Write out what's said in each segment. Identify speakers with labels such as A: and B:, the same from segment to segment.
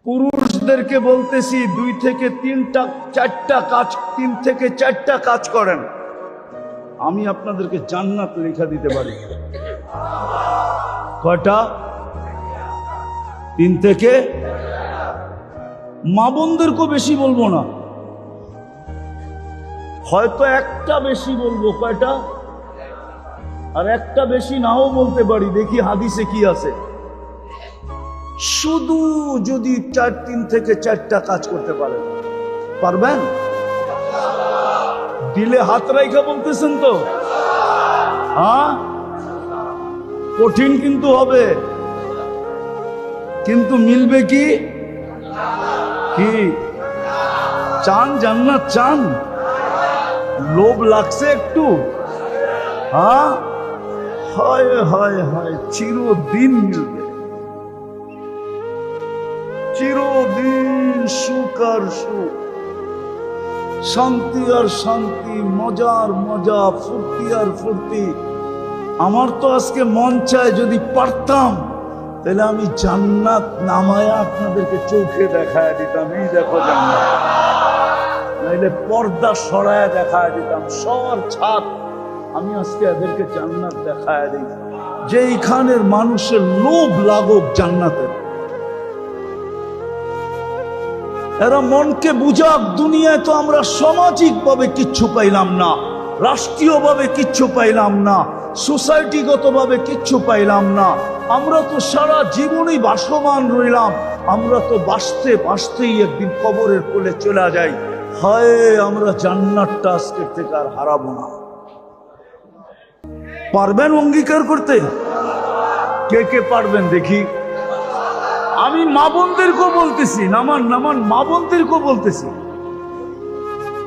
A: পুরুষদেরকে বলতেছি 2 থেকে 4টা কাজ, 3 থেকে 4টা কাজ করেন, আমি আপনাদেরকে জান্নাত লেখা দিতে পারি। কয়টা? 3 থেকে। মা বোনদেরকেও বেশি বলবো না, হয়তো একটা বেশি বলবো। কয়টা? আর একটা বেশি নাও বলতে পারি, দেখি হাদিসে কি আছে। শুধু যদি 3 থেকে 4টা কাজ করতে পারেন, পারবেন? দিলে হাত রাইখা বলতেছেন তো? হ্যাঁ, কঠিন কিন্তু হবে, কিন্তু মিলবে কি? কি চান? জান্নাত চান? লোভ লাগছে একটু? হ্যাঁ, হয় হয় হয়, চিরদিন মিলবে, চিরদিন সুখ আর সুখ, শান্তি আর শান্তি, মজার মজা, ফুর্তি আর ফুর্তি। আমার তো আজকে মন চায় যদি পারতাম তাহলে আমি জান্নাত নামায়া আপনাদেরকে চোখে দেখায় দিতাম, এই দেখো জান্নাত, নাইলে পর্দা সরায় দেখায় দিতাম, সর ছাদ, আমি আজকে এদেরকে জান্নাত দেখায় দিই, যেইখানের মানুষের লোভ লাগুক জান্নাতের। এরা মনকে বুঝাক, দুনিয়ায় তো আমরা সামাজিক ভাবে কিচ্ছু পাইলাম না, রাষ্ট্রীয় ভাবে কিচ্ছু পাইলাম না, সোসাইটিগত ভাবে কিচ্ছু পাইলাম না, আমরা তো সারা জীবনই বাসমান রইলাম, আমরা তো বাঁচতে বাঁচতেই একদিন কবরের কোলে চলে যাই। হায়, আমরা জান্নাতটা আজকের থেকে আর হারাবো না। পারবেন অঙ্গীকার করতে? কে কে পারবেন দেখি? আমি মা বোনদেরকেও বলতেছি, নামান নামান, মা বোনদেরকেও বলতেছি।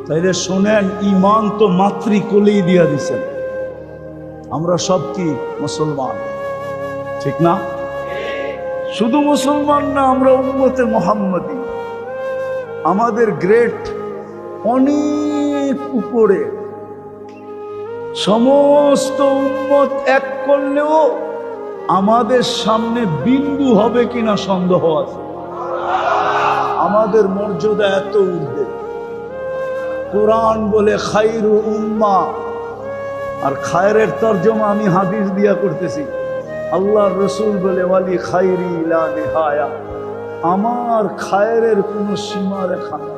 A: তাইলে শোনেন, ইমান তো মাতৃকোলেই দিয়া দিছেন। আমরা সব কি মুসলমান, ঠিক না? শুধু মুসলমান না, আমরা উম্মতে মুহাম্মাদি। আমাদের গ্রেড অনেক উপরে, সমস্ত উম্মত এক করলেও আমাদের সামনে বিন্দু হবে কিনা সন্দেহ আছে। আমাদের মর্যাদা এত ঊর্ধ্বে। কোরআন বলে খায়রু উম্মাহ, আর খায়রের তরজমা আমি হাদিস দিয়া করতেছি। আল্লাহর রাসূল বলে ওয়ালি খায়রি লা নিহায়া, আমার খায়রের কোনো সীমা রেখা নাই।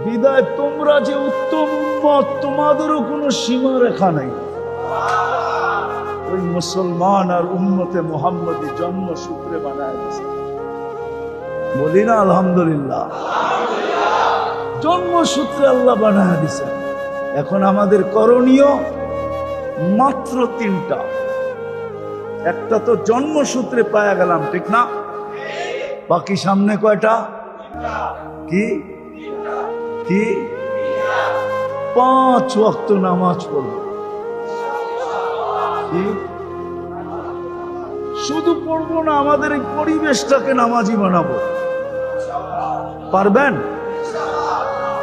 A: বিদায় তোমরা যে উত্তম উম্মত, তোমাদেরও কোনো সীমা রেখা নাই। ওই মুসলমান আর উম্মতে মুহাম্মদী জন্মসূত্রে বানায় দিয়েছে। বলি না আলহামদুলিল্লাহ? জন্মসূত্রে আল্লাহ বানায় দিয়েছে। এখন আমাদের করণীয় মাত্র 3টা। একটা তো জন্মসূত্রে পায়া গেলাম, ঠিক না? বাকি সামনে কয়টা? কি কি? 5 ওয়াক্ত নামাজ পড়ব। শুধু পড়বো না, আমাদের এই পরিবেশটাকে নামাজি বানাবো। পারবেন?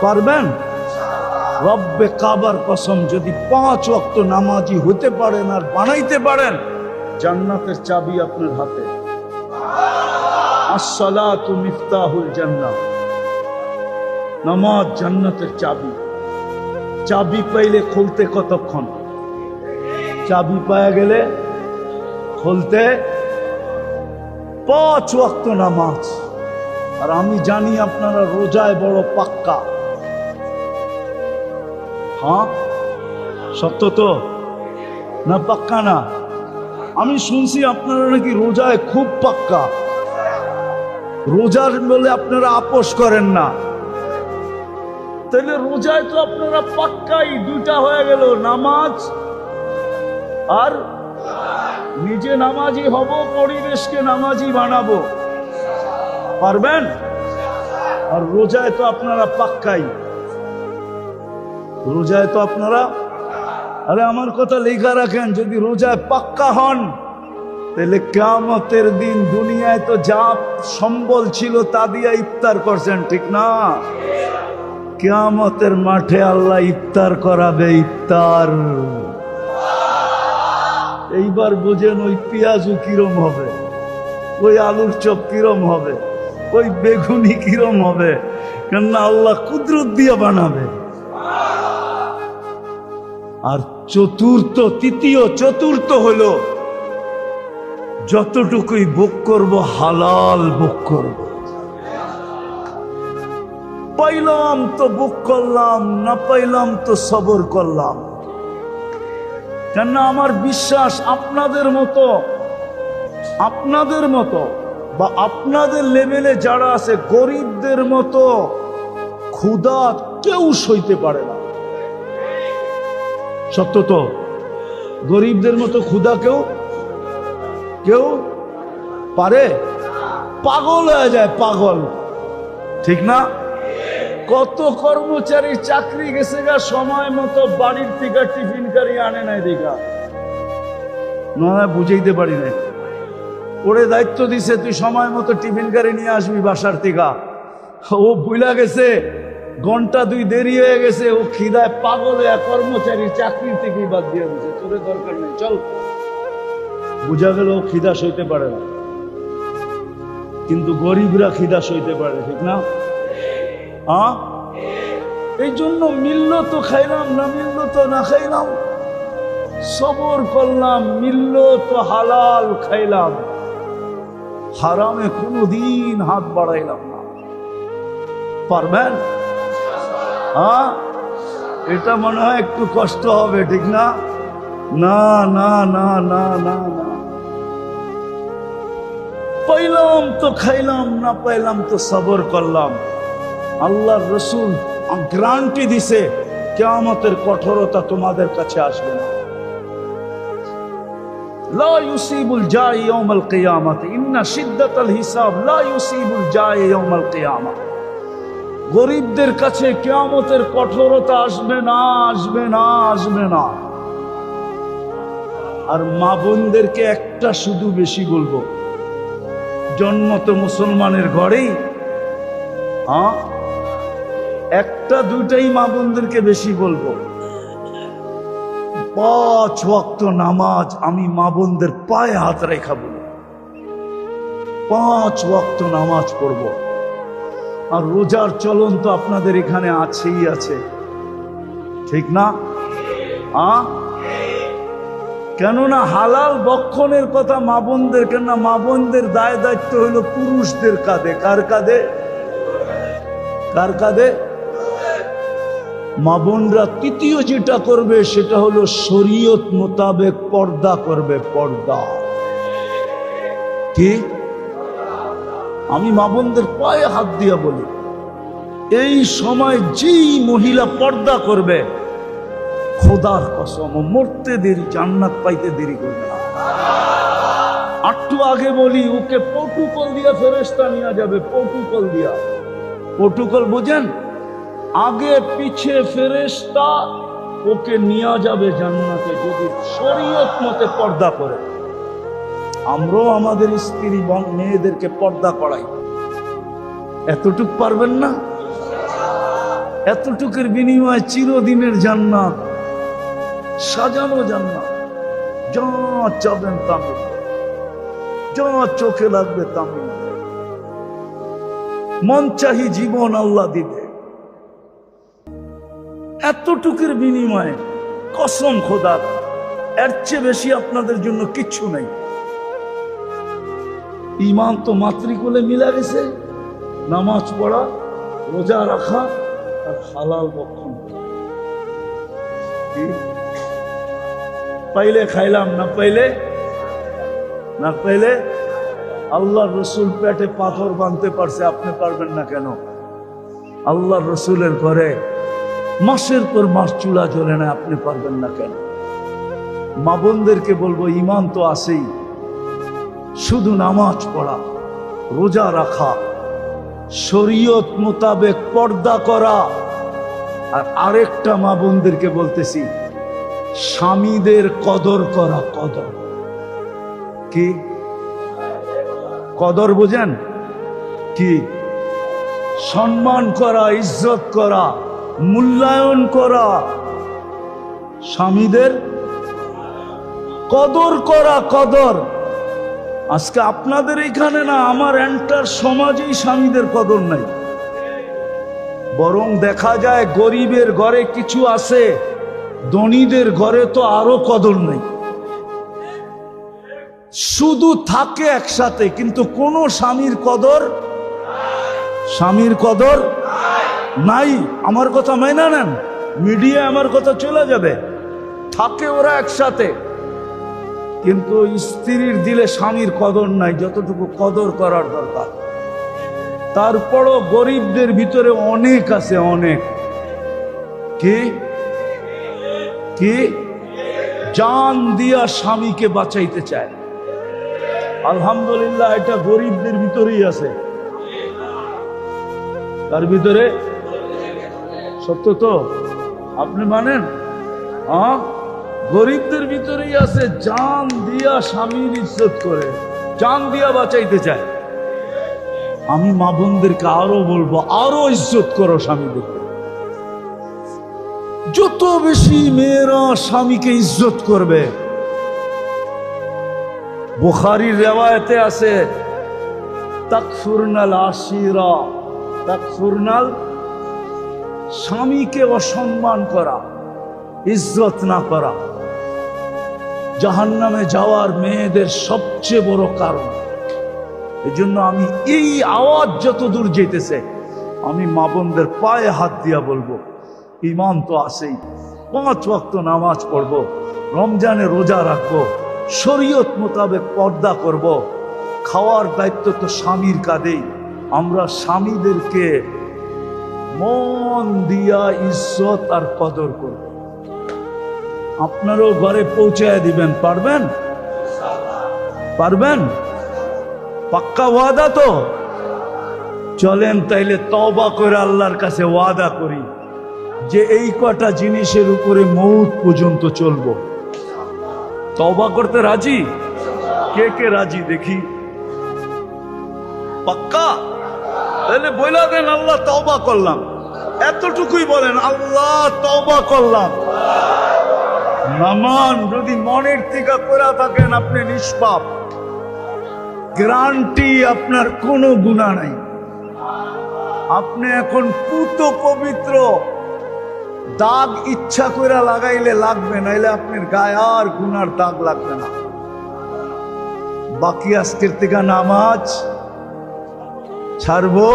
A: পারবেন? রব্বে কাবার কসম, যদি 5 ওয়াক্ত নামাজি হতে পারেন আর বানাইতে পারেন, জান্নাতের চাবি আপনার হাতে। আসসালাতু মিফতাহুল জান্নাহ, নামাজ জান্নাতের চাবি। চাবি পাইলে খুলতে কতক্ষণ? চাবি পাওয়া গেলে খুলতে 5 ওয়াক্ত নামাজ। আর আমি জানি আপনারা রোজায় বড় পাক্কা। হ্যাঁ, সত্য তো না? পাক্কা না? আমি শুনছি আপনারা নাকি রোজায় খুব পাক্কা। রোজার বলে আপনারা আপোষ করেন না, তাহলে রোজায় তো আপনারা পাক্কাই। 2টা হয়ে গেল, নামাজ আর নিজে নামাজি হব, পরিবেশকে নামাজি বানাবো। পারবেন? আর রোজায় তো আপনারা পাক্কাই। রোজায় তো আপনারা, আরে আমার কথা লেখা রাখেন, যদি রোজায় পাক্কা হন তাহলে কিয়ামতের দিন দুনিয়ায় তো যা সম্বল ছিল তা দিয়ে ইফতার করছেন, ঠিক না? কিয়ামতের মাঠে আল্লাহ ইফতার করাবে, ইফতার। এইবার বুঝেন ওই পেঁয়াজু কিরম হবে, ওই আলুর চপ কিরম হবে। ওই বেগুনি কিরম হবে, কেননা আল্লাহ কুদরত দিয়ে বানাবে। আর তৃতীয় চতুর্থ হলো যতটুকুই ভোগ করব হালাল ভোগ করব। পাইলাম তো ভোগ করলাম, না পাইলাম তো সবর করলাম। কেননা আমার বিশ্বাস আপনাদের মতো বা আপনাদের লেভেলে যারা আছে গরিবদের মতো ক্ষুধা কেউ সইতে পারে না। সত্য তো, গরিবদের মতো ক্ষুধা কেউ পারে? পাগল হয়ে যায়, পাগল, ঠিক না? কত কর্মচারী চাকরি গেছে গা সময় মতো বাড়ির থেকে টিফিন কারি আনে নাই দিঘা, না বুঝাইতে পারি নাই। ওরে দায়িত্ব দিছে তুই সময় মতো টিফিন কারি নিয়ে আসবি বাসার থেকে, ও ভুলা গেছে, ঘন্টা 2 দেরি হয়ে গেছে, ও খিদায় পাগল হয়ে কর্মচারী চাকরি থেকেই বাদ দিয়ে দিছে, তোরে দরকার নেই চল। বুঝা গেল ও খিদা সইতে পারে না, কিন্তু গরিবরা খিদা সইতে পারে, ঠিক না? এই জন্য মিলল তো খাইলাম, না মিলল তো না খাইলাম, সবর করলাম, মিলল তো হালাল খাইলাম, হারামে কোনোদিন হাত বাড়াইলাম না। পারবেন? এটা মনে হয় একটু কষ্ট হবে, ঠিক না? না না না না না না, পাইলাম তো খাইলাম, না পাইলাম তো সবর করলাম। আল্লাহর রাসূল গ্যারান্টি দিছে কিয়ামতের কঠোরতা তোমাদের কাছে আসবে না। লা ইউসিবুল জাই ইয়াউমাল কিয়ামাত ইন্না শিদ্দাতাল হিসাব লা ইউসিবুল জাই ইয়াউমাল কিয়ামাত। গরিবদের কাছে কিয়ামতের কঠোরতা আসবে না, আসবে না, আসবে না। আর মা বোনদেরকে একটা শুধু বেশি বলবো, জন্ম তো মুসলমানের ঘরেই, একটা দুইটাই মা বোনদেরকে বেশি বলবো। 5 ওয়াক্ত নামাজ আমি মা বোনদের পায়ে হাত রেখা বলি, 5 ওয়াক্ত নামাজ পড়ব। আর রোজার চলন তো আপনাদের এখানে আছেই আছে, ঠিক না? কেননা হালাল বক্ষণের কথা মা বোনদের, কেননা মা বোনদের দায় দায়িত্ব হলো পুরুষদের কাঁধে। কার কাঁধে? কার কাঁধে? মা বোনরা তৃতীয় যেটা করবে সেটা হলো শরীয়ত মোতাবেক পর্দা করবে। পর্দা কি? আমি মা বোনদের পায়ে হাত দিয়া বলি, এই সময় যেই মহিলা পর্দা করবে, খোদার কসম মরতে দেরি, জান্নাত পাইতে দেরি করবে না। একটু আগে বলি, ওকে প্রটোকল দিয়া ফেরেশতা নিয়ে যাবে, প্রটোকল দিয়া। প্রটোকল বুঝেন? আগে পিছে ফেরেশতা ওকে নিয়ে যাবে জান্নাতে, যদি শরীয়ত মতে পর্দা করে। আমরাও আমাদের স্ত্রী মেয়েদেরকে পর্দা করাই, এতটুক পারবেন না? এতটুকের বিনিময়ে চিরদিনের জান্নাত, সাজানো জান্নাত, যা চাবেন তা মিলবে, যা চোখে লাগবে তা মিলবে, মন চাহি জীবন আল্লাহ দিবে। এতটুকুর বিনিময়ে কসম খোদার, এর চেয়ে বেশি আপনাদের জন্য কিচ্ছু নেই। ঈমান তো মাতৃকুলে মিলা গেছে, নামাজ পড়া, রোজা রাখা আর হালাল ভক্ষণ। পাইলে খাইলাম, না পাইলে না পাইলে। আল্লাহর রসুল পেটে পাথর বাঁধতে পারছে, আপনি পারবেন না কেন? আল্লাহর রসুলের ঘরে মাসের পর মাস চুলা জ্বলে না, আপনি পারবেন না কেন? মা বোনদেরকে বলবো, ঈমান তো আছেই, শুধু নামাজ পড়া, রোজা রাখা, শরীয়ত মোতাবেক পর্দা করা। আর আরেকটা মা বোনদেরকে বলতেছি, স্বামীদের কদর করা। কদর কি? কদর বোঝেন কি? সম্মান করা, ইজ্জত করা, মূল্যায়ন করা, স্বামীদের কদর করা। কদর আজকে আপনাদের এখানে না, আমার এন্টার সমাজেই স্বামীদের কদর নাই। বরং দেখা যায় গরিবের ঘরে কিছু আছে, ধনীদের ঘরে তো আরো কদর নাই। শুধু থাকে একসাথে, কিন্তু কোন স্বামীর কদর নাই। আমার কথা মাইনা নেন, মিডিয়া আমার কথা চলে যাবে। থাকে ওরা একসাথে, কিন্তু স্ত্রীর দিলে স্বামীর কদর নাই যতটুকু কদর করার দরকার। তারপরও গরিবদের ভিতরে অনেক আছে, অনেক কি কি জান দিয়া স্বামীকে বাঁচাইতে চায়। আলহামদুলিল্লাহ, এটা গরিবদের ভিতরেই আছে। তার ভিতরে সত্য তো আপনি মানেন? হ্যাঁ, গরিবদের ভিতরেই আছে, জান দিয়া স্বামীর ইজ্জত করে, জান দিয়া বাঁচাইতে চায়। আমি মা বোনদেরকে আরো বলবো, আরো ইজ্জত করো স্বামীদেরকে। যত বেশি মেয়েরা স্বামীকে ইজ্জত করবে, বুখারীর রিওয়ায়াতে আছে, তাকফুরনাল আশিরা, তাকফুরনাল, স্বামীকে অসম্মান করা, ইজ্জত না করা জাহান্নামে যাওয়ার মেয়েদের সবচেয়ে বড় কারণ। এজন্য আমি এই আওয়াজ যত দূর যেতেছে, আমি মা বোনদের পায়ে হাত দিয়া বলবো, ঈমান তো আছেই, 5 ওয়াক্ত নামাজ পড়বো, রমজানে রোজা রাখবো, শরীয়ত মোতাবেক পর্দা করব, খাওয়ার দায়িত্ব তো স্বামীর কাঁধেই। আমরা স্বামীদেরকে মন দিয়া ইজ্জত আর কদর করব। আপনারও ঘরে পৌঁছায় দিবেন, পারবেন? পারবেন? পাক্কা ওয়াদা তো? চলেন তাইলে তওবা করে আল্লাহর কাছে ওয়াদা করি যে এই কটা জিনিসের উপরে মৌত পর্যন্ত চলবো। তওবা করতে রাজি? কে কে রাজি দেখি? পাক্কা? তাহলে বইলা দেন, আল্লাহ তওবা করলাম। এতটুকুই বলেন, আল্লাহ তওবা করলাম। নামান যদি মনের থেকে করে থাকেন, আপনি নিষ্পাপ, গ্যারান্টি আপনার কোনো গুনাহ নাই। আপনি এখন পুত পবিত্র, দাগ ইচ্ছা করে লাগাইলে লাগবে, নাইলে আপনার গায়ে আর গুনার দাগ লাগবে না। বাকি আজকের থেকে নামাজ ছাড়বো,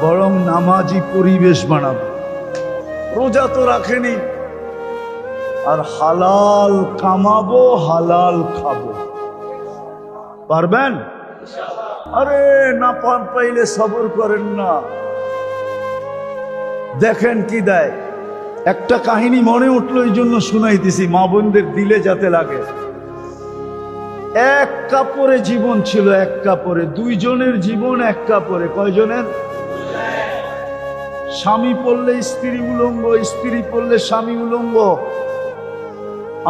A: বরং নামাজি পরিবেশ বানাবো। রোজা তো রাখেনি, আর হালাল কামাবো, হালাল খাবো। পারবেন? আরে না পাইলে সবর করেন না। দেখেন কি দেয়। একটা কাহিনী মনে উঠলো, এই জন্য শুনাইতেছি, মা বোনদের দিলে যাতে লাগে। এক কাপড়ে জীবন ছিল, এক কাপড়ে, 2 জনের জীবন এক কাপড়ে। কয়জনের? স্বামী পড়লে স্ত্রী উলঙ্গ, স্ত্রী পড়লে স্বামী উলঙ্গ।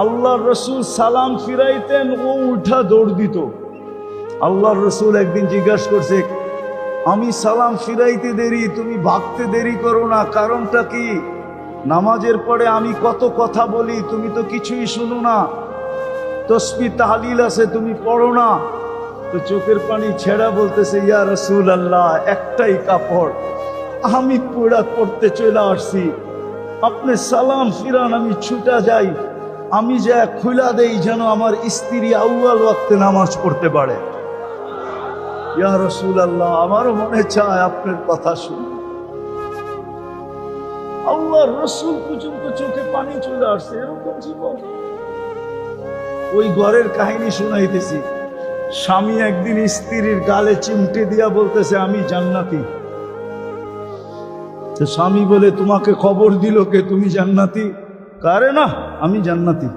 A: আল্লাহর রসুল সালাম ফিরাইতেন, ও উঠা দৌড় দিত। আল্লাহর রসুল একদিন জিজ্ঞাসা করছে, আমি সালাম ফিরাইতে দেরি, তুমি ভাগতে দেরি করো না, কারণটা কি? নামাজের পরে আমি কত কথা বলি, তুমি তো কিছুই শুনো না। তসবিহ তাহলিল আছে, তুমি পড়ো না। তো চোখের পানি ছেড়া বলতেছে, ইয়া রাসূলুল্লাহ, একটাই কাপড়, আমি পুরা পড়তে চলে আসছি, আপনি সালাম ফিরান, আমি ছুটা যাই, আমি যা খুলা দেই যেন আমার স্ত্রী আউয়াল ওয়াক্তে নামাজ পড়তে পারে। ইয়া রাসূলুল্লাহ, আমারও মনে চায় আপনার কথা শুনে। আল্লাহর রাসূল পর্যন্ত চোখে পানি চলে আসছে, এরকম জীবন। ওই ঘরের কাহিনী শুনাইতেছি। স্বামী একদিন স্ত্রীর গালে চিমটে দিয়া বলতেছে, আমি জান্নাতি। তো স্বামী বলে, তোমাকে খবর দিল কে তুমি জান্নাতি? কারে না, আমি জান্নাতি।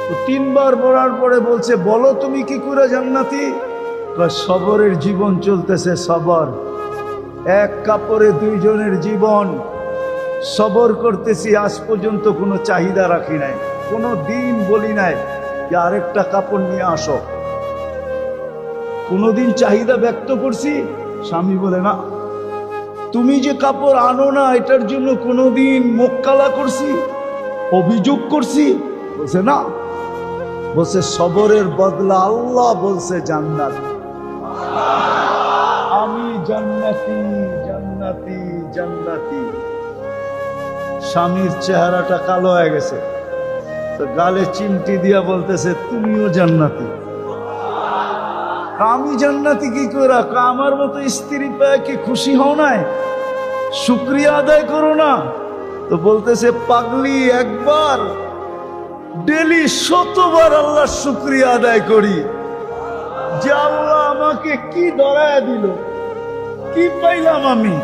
A: তো 3 বার বলার পরে বলছে, বলো তুমি কি করে জান্নাতি? সবরের জীবন চলতেছে, সবর। এক কাপড়ে 2 জনের জীবন, সবর করতেছি। আজ পর্যন্ত কোনো চাহিদা রাখি নাই, কোনো দিন বলি নাই যে আরেকটা কাপড় নিয়ে আসো। কোনোদিন চাহিদা ব্যক্ত করছি? স্বামী বলে না। তুমি যে কাপড় আনো না, এটার জন্য কোনোদিন মোক্কালা করছি, অভিযোগ করছি? বলছে না। বলছে সবরের বদলা আল্লাহ বলছে জান্নাত। আমি জান্নাতি জান্নাতি জান্নাতি। স্বামীর চেহারাটা কালো হয়ে গেছে, তো গালে চিমটি দিয়া বলতেছে তুমিও জান্নাতি। আমি জান্নাতি কি করে? আমার মতো স্ত্রী পেয়ে কি খুশি হও নাই? শুকরিয়া আদায় করো না? তো বলতেছে পাগলি, একবার ডেলি 100বার আল্লাহর শুকরিয়া আদায় করি যে আল্লাহ আমাকে কি ধরায় দিল, কি পাইলাম আমি।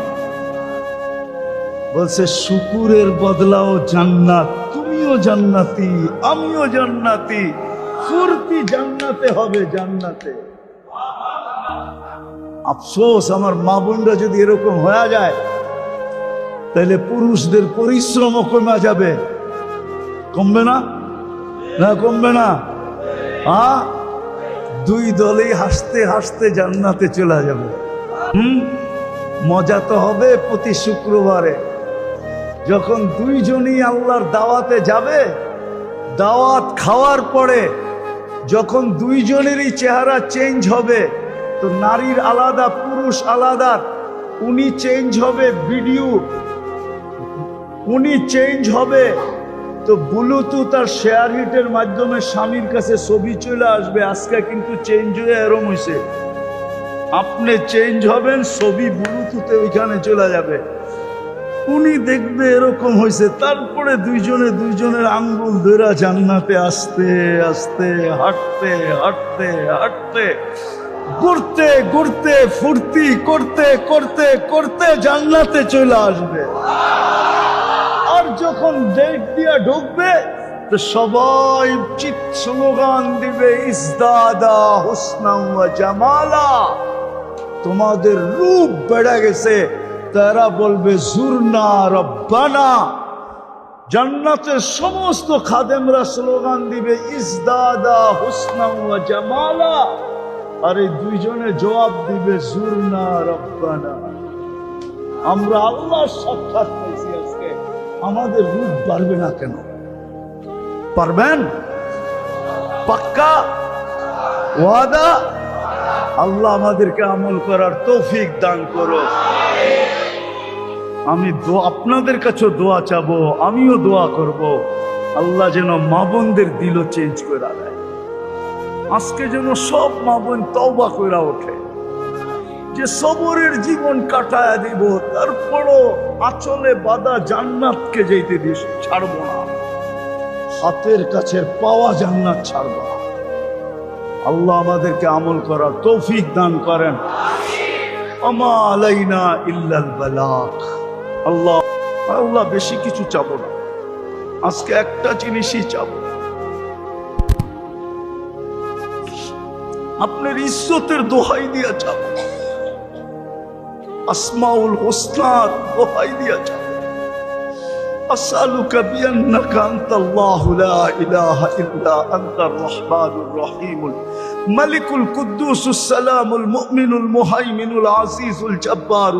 A: বলছে শুকুরের বদলাও জান্নাত, তুমিও জান্নাতি আমিও জান্নাতি, ফুর্তি জান্নাতে হবে, জান্নাতে। আফসোস আমার মা বোনরা যদি এরকম হয়ে যায় তাহলে পুরুষদের পরিশ্রমও কমে যাবে। কমবে না? না কমবে না? হ্যাঁ, দুই দলেই হাসতে হাসতে জান্নাতে চলে যাবে। মজা তো হবে প্রতি শুক্রবারে যখন দুইজনই আল্লাহর দাওয়াতে যাবে। দাওয়াত খাওয়ার পরে যখন দুইজনেরই চেহারা চেঞ্জ হবে, তো নারীর আলাদা পুরুষ আলাদা, উনি চেঞ্জ হবে ভিডিও, উনি চেঞ্জ হবে, তো ব্লুটুথ আর শেয়ার হিটের মাধ্যমে স্বামীর কাছে ছবি চলে আসবে। আজকে কিন্তু চেঞ্জ হয়ে এরম হয়েছে, আপনি চেঞ্জ হবেন, ছবি ব্লুটুথে ওইখানে চলে যাবে, উনি দেখবে এরকম হয়েছে। তারপরে দুইজনে দুইজনের আঙ্গুল ধরে জান্নাতে আস্তে আস্তে হাঁটতে হাঁটতে হাঁটতে ঘুরতে ঘুরতে ফুর্তি করতে করতে করতে জান্নাতে চলে আসবে। আর যখন ডেট দিয়া ঢুকবে তো সবাই চিৎ স্লোগান দিবে ইজদাদা হুসনা ওয়া জামালা, তোমাদের রূপ বেড়ে গেছে। তারা বলবে জুরনা রব্বানা। জান্নাতের সমস্ত খাদেমরা স্লোগান দিবে ইজদাদা হুসনা ওয়া জামালা, আর এই দুইজনে জবাব দিবে জুরনা রব্বানা। আমরা আল্লাহর সাক্ষাৎ পাইছি আজকে, আমাদের রূপ বাড়বে না কেন? পারবেন? পাক্কা ওয়াদা? আল্লাহ আমাদেরকে আমল করার তৌফিক দান করো। আমি আপনাদের কাছেও দোয়া চাবো, আমিও দোয়া করব, আল্লাহ যেন মা বোনদের দিলও চেঞ্জ করে দেয়। আজকে যেন সব মা বোন তওবা করে ওঠে যে সবরের জীবন কাটায় দিব, তারপরও আঁচলে বাঁধা জান্নাতকে যেতে দিস, ছাড়বো না। হাতের কাছে পাওয়া জান্নাত ছাড়বো না। আল্লাহ আমাদেরকে আমল করার তৌফিক দান করেন। আমা আলাইনা ইল্লাল বালাগ। আল্লাহ আল্লাহ বেশি কিছু চাবো না, আজকে একটা জিনিসই চাবো, আপনার ইজ্জতের দোহাই দিয়া চাবো, আসমাউল হুসনার দোহাই দিয়া চাবো। أسألك بأنك أنت الله لا إله إلا أنت الرحمن الرحيم الملك القدوس السلام المؤمن المهيمن العزيز الجبار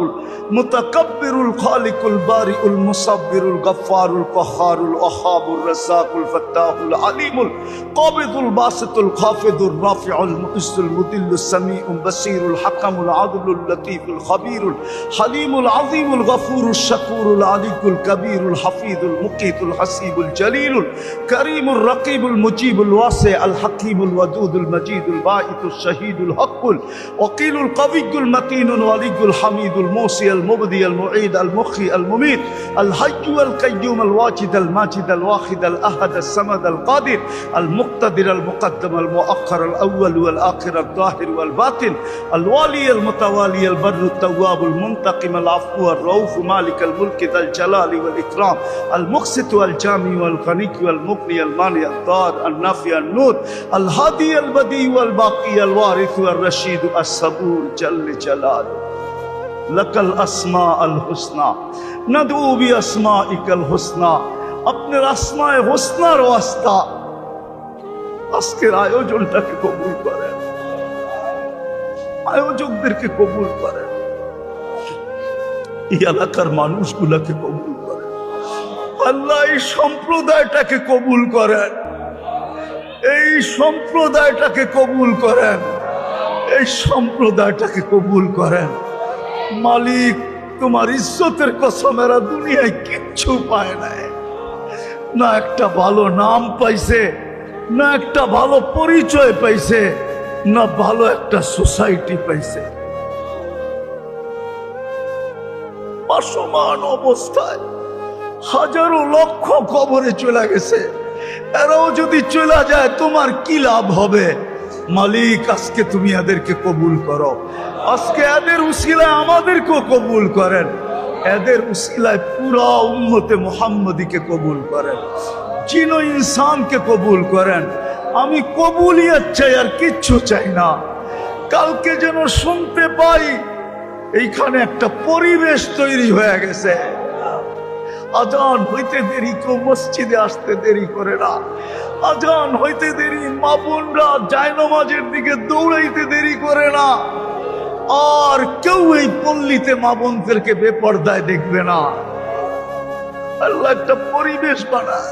A: المتكبر الخالق البارئ المصبر الغفار القهار الوهاب الرزاق الفتاح العليم القابض الباسط الخافض الرافع المعز المذل السميع البصير الحكم العدل اللطيف الخبير الحليم العظيم الغفور الشكور العلي الكبير الحفيظ المقيت الحسيب الجليل الكريم الرقيب المجيب الواسع الحكيم الودود المجيد الباعث الشهيد الحق الوكيل القوي المتين الولي الحميد الموصي المبدي المعيد المخي المميت الحي القيوم الواجد الماجد الواحد الأحد الصمد القادر المقتدر المقدم المؤخر الأول والآخر الظاهر والباطن الوالي المتوالي البر التواب المنتقم العفو الرؤوف مالك الملك ذا الجلال والإكرام المقسط والجامع والغني والمغني المانع الضار النافع النور الهادي البديع والباقي الوارث والرشيد الصبور جل جلاله لك الأسماء الحسنى ندعو بأسمائك الحسنى আপনার আসমায়ে হোসনার ওয়াস্তা আজকের আয়োজনটাকে কবুল করেন, আয়োজকদেরকে কবুল করেন, এই এলাকার মানুষগুলাকে কবুল করেন। আল্লাহ এই সম্প্রদায়টাকে কবুল করেন, এই সম্প্রদায়টাকে কবুল করেন, এই সম্প্রদায়টাকে কবুল করেন। মালিক, তোমার ইজ্জতের কসম, এরা দুনিয়ায় কিচ্ছু পায় নাই, না একটা ভালো নাম পাইছে, না একটা ভালো পরিচয় পাইছে, না ভালো একটা সোসাইটি পাইছে। অসমান অবস্থায় হাজারো লক্ষ কবরে চলে গেছে। এরাও যদি চলে যায় তোমার কি লাভ হবে? মালিক, আজকে তুমি এদেরকে কবুল করো। আজকে এদের উসিলায় আমাদেরকেও কবুল করেন। এদের উসিলায় পুরা উম্মতে মুহাম্মদীকে কবুল করেন, জিন ও ইনসানকে কবুল করেন। আমি কবুলিয়ত চাই, আর কিচ্ছু চাই না। কালকে যেন শুনতে পাই এইখানে একটা পরিবেশ তৈরি হয়ে গেছে। আজান হইতে দেরি, কেউ মসজিদে আসতে দেরি করে না। আজান হইতে দেরি, মা বোনরা জায়নামাজের দিকে দৌড়াইতে দেরি করে না। আর কেউ এই পল্লীতে মা বোনদেরকে বেপরদায় দেখবে না। আল্লাহ একটা পরিবেশ বানায়।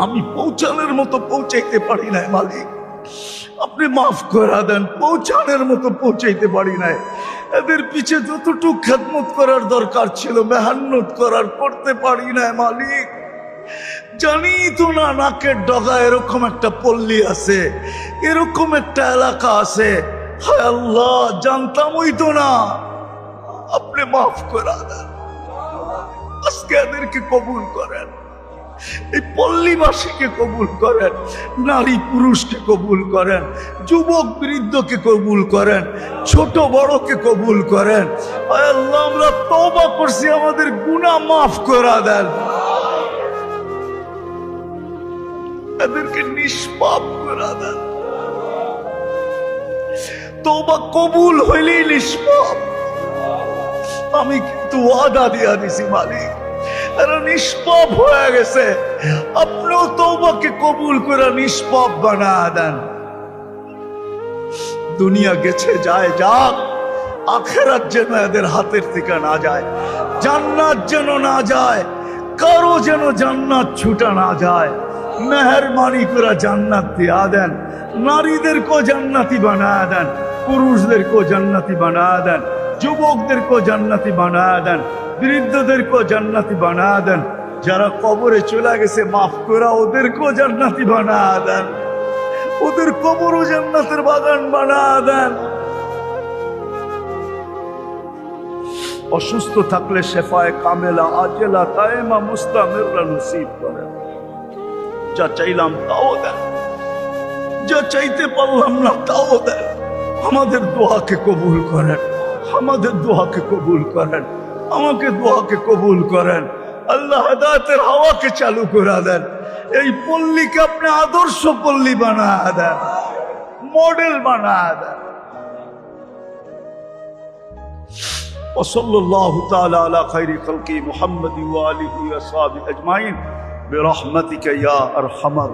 A: আমি পৌঁছানোর মতো পৌঁছাইতে পারি নাই মালিক, আপনি মাফ করে দেন। পৌঁছানোর মতো পৌঁছাইতে পারি নাই। এদের পিছে যতটুকু খেদমত করার দরকার ছিল, মেহান্নত করার, করতে পারি নাই মালিক। জানি তো না নাকের ডগা এরকম একটা পল্লী আছে, এরকম একটা এলাকা আছে। হায় আল্লাহ, জানতামই তো না। আপনি মাফ করে দেন। আজকে এদেরকে কবুল করেন, এই পল্লীবাসীকে কবুল করেন, নারী পুরুষকে কবুল করেন, যুবক বৃদ্ধকে কবুল করেন, ছোট বড়কে কবুল করেন। আয় আল্লাহ, আমরা তওবা করছি, আমাদের গুনাহ মাফ করে দেন। এদেরকে নিষ্পাপ করে দেন। তওবা কবুল হইলেই নিষ্পাপ। আমি কিন্তু ওয়াদা দিয়া দিছি মালিক, এরা নিষ্পাপ হয়ে গেছে। আপনিও তওবাকে কবুল করে নিষ্পাপ বানায় দেন। দুনিয়া গেছে যায় যাক, আখিরাত যেন এদের হাতের থেকে না যায়, জান্নাত যেন না যায়, কারো যেন জান্নাত ছুটা না যায়। মেহেরবানি করে জান্নাত দিয়া দেন। নারীদেরকেও জান্নাতি বানায় দেন, পুরুষদেরকেও জান্নাতি বানায় দেন, যুবকদেরকেও জান্নাতি বানায় দেন, বৃদ্ধদেরকেও জান্নাতি বানায় দেন। যারা কবরে চলে গেছে মাফ করে ওদেরকেও জান্নাতি বানায় দেন, ওদের কবরও জান্নাতের বাগান বানায় দেন। অসুস্থ থাকলে শেফায়ে কামেলা আজেলা কায়েমা মুস্তামিররা নসিব করেন। যা চাইলাম তাও দেন, যা চাইতে পারলাম না তাও দেন। আমাদের দোয়াকে কবুল করেন, আমাদের দোয়াকে কবুল করেন, আমাকে দোয়াকে কবুল করেন। আল্লাহ হেদায়েতের হাওয়াকে চালু করে দেন। এই পল্লীকে আপনি আদর্শ পল্লী বানায় দেন, মডেল বানায় দেন। ওয়াসাল্লাল্লাহু তাআলা আলা খায়রি খালকি মুহাম্মাদি ওয়া আলিহি ওয়া সাহবিহি আজমাইন বিরহমাতিকা ইয়া আরহামার